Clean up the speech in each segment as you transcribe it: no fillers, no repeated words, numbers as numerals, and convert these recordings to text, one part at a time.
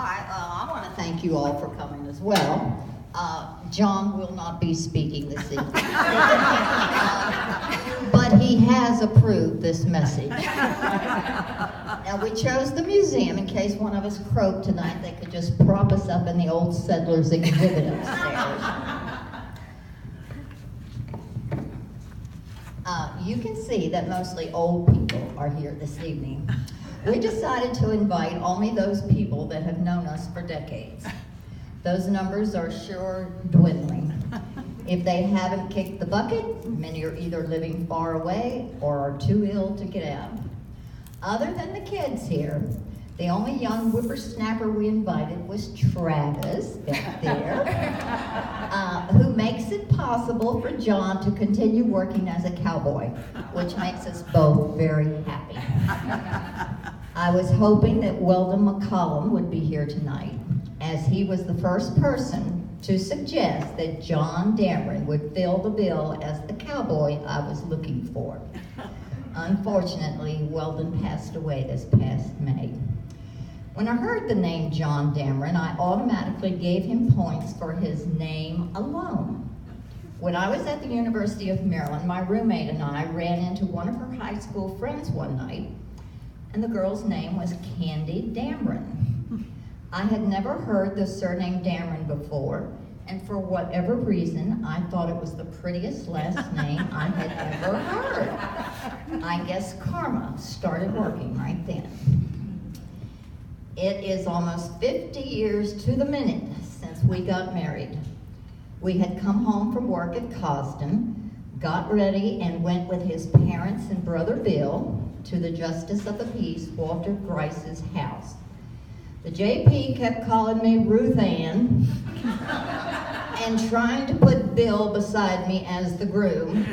right, I want to thank you all for coming as well. John will not be speaking this evening, but he has approved this message. Now, we chose the museum in case one of us croaked tonight. They could just prop us up in the old settlers exhibit upstairs. You can see that mostly old people are here this evening. We decided to invite only those people that have known us for decades. Those numbers are sure dwindling. If they haven't kicked the bucket, many are either living far away or are too ill to get out. Other than the kids here, the only young whippersnapper we invited was Travis back there, who makes it possible for John to continue working as a cowboy, which makes us both very happy. I was hoping that Weldon McCollum would be here tonight, as he was the first person to suggest that John Damron would fill the bill as the cowboy I was looking for. Unfortunately, Weldon passed away this past May. When I heard the name John Damron, I automatically gave him points for his name alone. When I was at the University of Maryland, my roommate and I ran into one of her high school friends one night, and the girl's name was Candy Damron. I had never heard the surname Damron before, and for whatever reason, I thought it was the prettiest last name I had ever heard. I guess karma started working right then. It is almost 50 years to the minute since we got married. We had come home from work at Cosden, got ready, and went with his parents and brother Bill to the Justice of the Peace, Walter Grice's house. The JP kept calling me Ruth Ann and trying to put Bill beside me as the groom,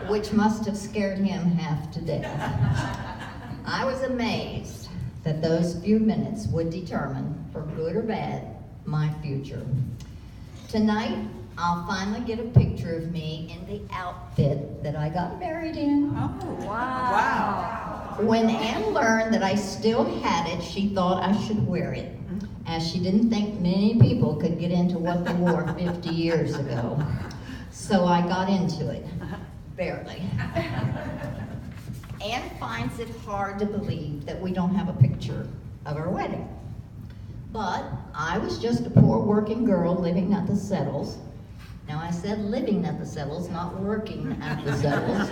which must have scared him half to death. I was amazed that those few minutes would determine, for good or bad, my future. Tonight, I'll finally get a picture of me in the outfit that I got married in. Oh, wow. When Anne learned that I still had it, she thought I should wear it, as she didn't think many people could get into what they wore 50 years ago. So I got into it, barely. Anne finds it hard to believe that we don't have a picture of our wedding. But I was just a poor working girl living at the Settles. Now I said living at the Settles, not working at the Settles.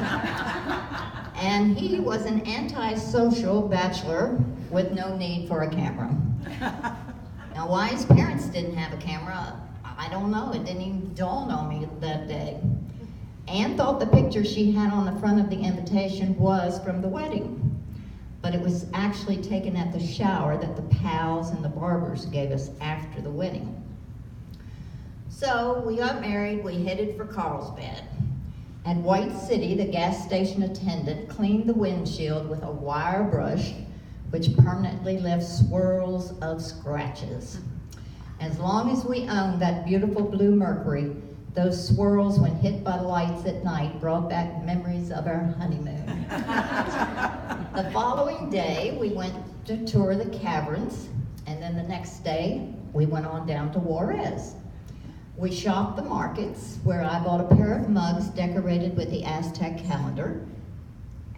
And he was an antisocial bachelor with no need for a camera. Now why his parents didn't have a camera, I don't know. It didn't even dawn on me that day. Anne thought the picture she had on the front of the invitation was from the wedding, but it was actually taken at the shower that the pals and the barbers gave us after the wedding. So we got married, we headed for Carlsbad. At White City, the gas station attendant cleaned the windshield with a wire brush, which permanently left swirls of scratches. As long as we owned that beautiful blue Mercury, those swirls, when hit by the lights at night, brought back memories of our honeymoon. The following day, we went to tour the caverns, and then the next day, we went on down to Juarez. We shopped the markets, where I bought a pair of mugs decorated with the Aztec calendar.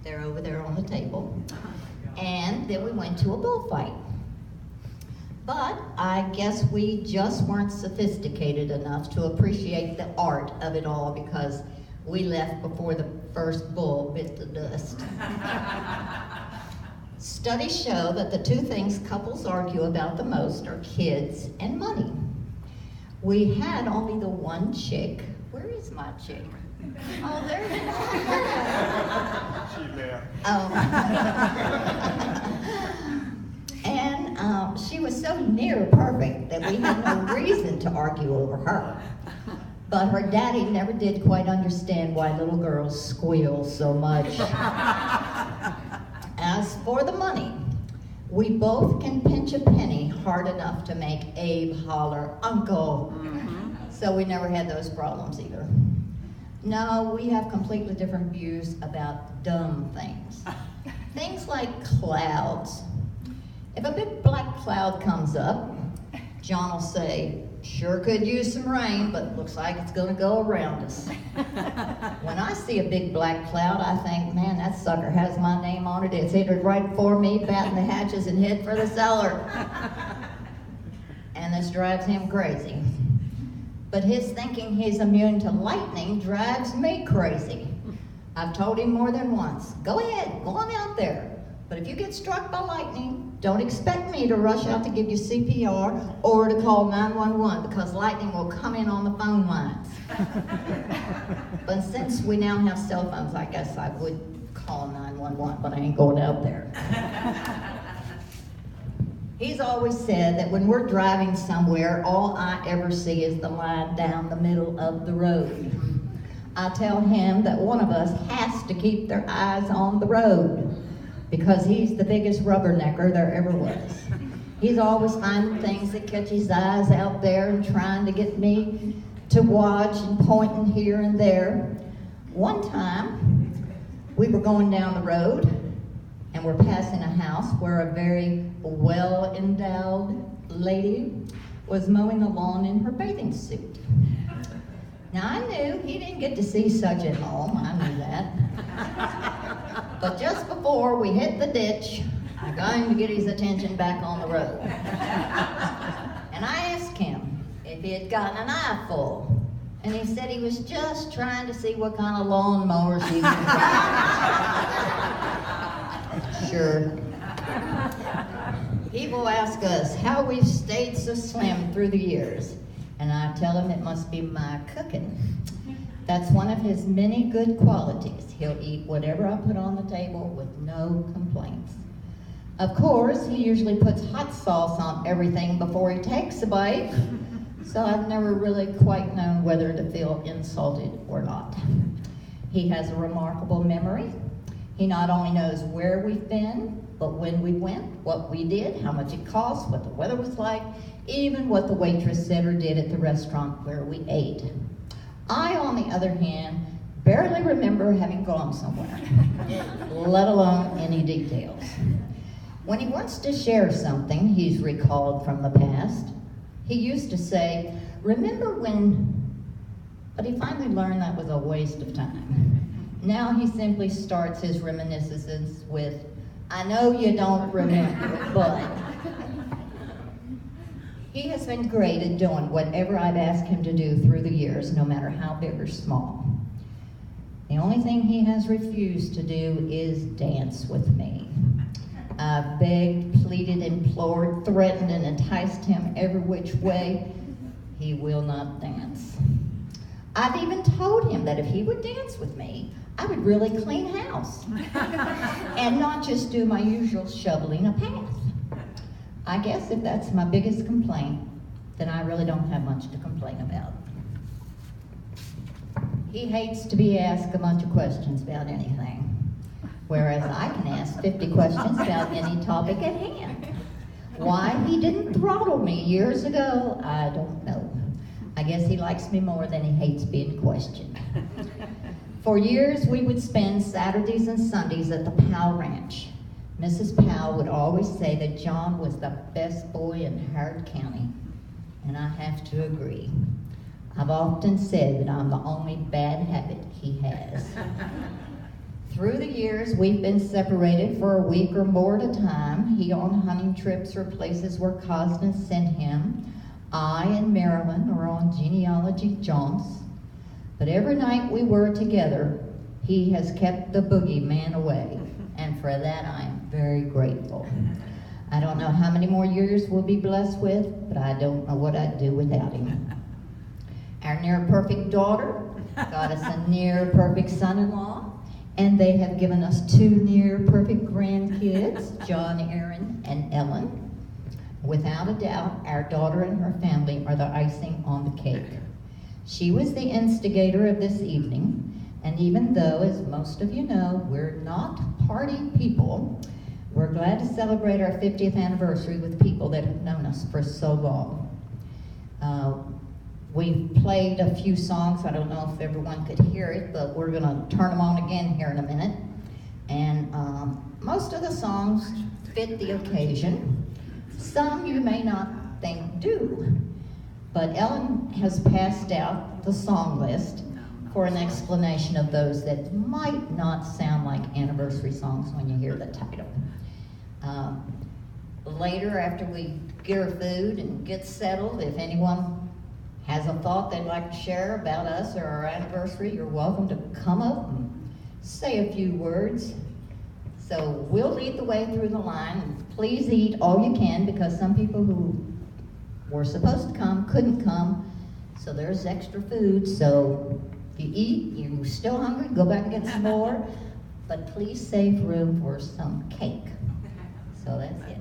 They're over there on the table. And then we went to a bullfight. But I guess we just weren't sophisticated enough to appreciate the art of it all, because we left before the first bull bit the dust. Studies show that the two things couples argue about the most are kids and money. We had only the one chick. Where is my chick? Oh, there it is. She's there. Oh. And she was so near perfect that we had no reason to argue over her. But her daddy never did quite understand why little girls squeal so much. As for the money, we both can pinch a penny hard enough to make Abe holler, "Uncle." So we never had those problems either. No, we have completely different views about dumb things. Things like clouds. If a big black cloud comes up, John will say, "Sure could use some rain, but looks like it's gonna go around us." When I see a big black cloud, I think, man, that sucker has my name on it. It's headed right for me, batten the hatches and head for the cellar. And this drives him crazy. But his thinking he's immune to lightning drives me crazy. I've told him more than once, go ahead, go on out there. But if you get struck by lightning, don't expect me to rush out to give you CPR or to call 911 because lightning will come in on the phone lines. But since we now have cell phones, I guess I would call 911, but I ain't going out there. He's always said that when we're driving somewhere, all I ever see is the line down the middle of the road. I tell him that one of us has to keep their eyes on the road because he's the biggest rubbernecker there ever was. He's always finding things that catch his eyes out there and trying to get me to watch and pointing here and there. One time, we were going down the road and we're passing a house where a very well-endowed lady was mowing the lawn in her bathing suit. Now I knew he didn't get to see such at home, I knew that. But just before we hit the ditch, I got him to get his attention back on the road. And I asked him if he had gotten an eyeful. And he said he was just trying to see what kind of lawnmowers he could find. Sure. People ask us how we've stayed so slim through the years. And I tell him it must be my cooking. That's one of his many good qualities. He'll eat whatever I put on the table with no complaints. Of course, he usually puts hot sauce on everything before he takes a bite, so I've never really quite known whether to feel insulted or not. He has a remarkable memory. He not only knows where we've been, but when we went, what we did, how much it cost, what the weather was like, even what the waitress said or did at the restaurant where we ate. I, on the other hand, barely remember having gone somewhere, let alone any details. When he wants to share something he's recalled from the past, he used to say, "Remember when," but he finally learned that was a waste of time. Now he simply starts his reminiscences with, "I know you don't remember, but..." He has been great at doing whatever I've asked him to do through the years, no matter how big or small. The only thing he has refused to do is dance with me. I've begged, pleaded, implored, threatened, and enticed him every which way. He will not dance. I've even told him that if he would dance with me, I would really clean house and not just do my usual shoveling a path. I guess if that's my biggest complaint, then I really don't have much to complain about. He hates to be asked a bunch of questions about anything, whereas I can ask 50 questions about any topic at hand. Why he didn't throttle me years ago, I don't know. I guess he likes me more than he hates being questioned. For years, we would spend Saturdays and Sundays at the Powell Ranch. Mrs. Powell would always say that John was the best boy in Howard County, and I have to agree. I've often said that I'm the only bad habit he has. Through the years, we've been separated for a week or more at a time, he on hunting trips or places where Costin sent him. I and Marilyn are on genealogy jaunts. But every night we were together, he has kept the boogeyman away, and for that I am very grateful. I don't know how many more years we'll be blessed with, but I don't know what I'd do without him. Our near-perfect daughter got us a near-perfect son-in-law, and they have given us 2 near-perfect grandkids, John, Aaron, and Ellen. Without a doubt, our daughter and her family are the icing on the cake. She was the instigator of this evening, and even though, as most of you know, we're not party people, we're glad to celebrate our 50th anniversary with people that have known us for so long. We've played a few songs. I don't know if everyone could hear it, but we're going to turn them on again here in a minute. And most of the songs fit the occasion. Some you may not think do, but Ellen has passed out the song list for an explanation of those that might not sound like anniversary songs when you hear the title. Later, after we get our food and get settled, if anyone has a thought they'd like to share about us or our anniversary, you're welcome to come up and say a few words. So we'll lead the way through the line. Please eat all you can, because some people who were supposed to come couldn't come, so there's extra food. So if you eat, you're still hungry, go back and get some more, but please save room for some cake. So that's it.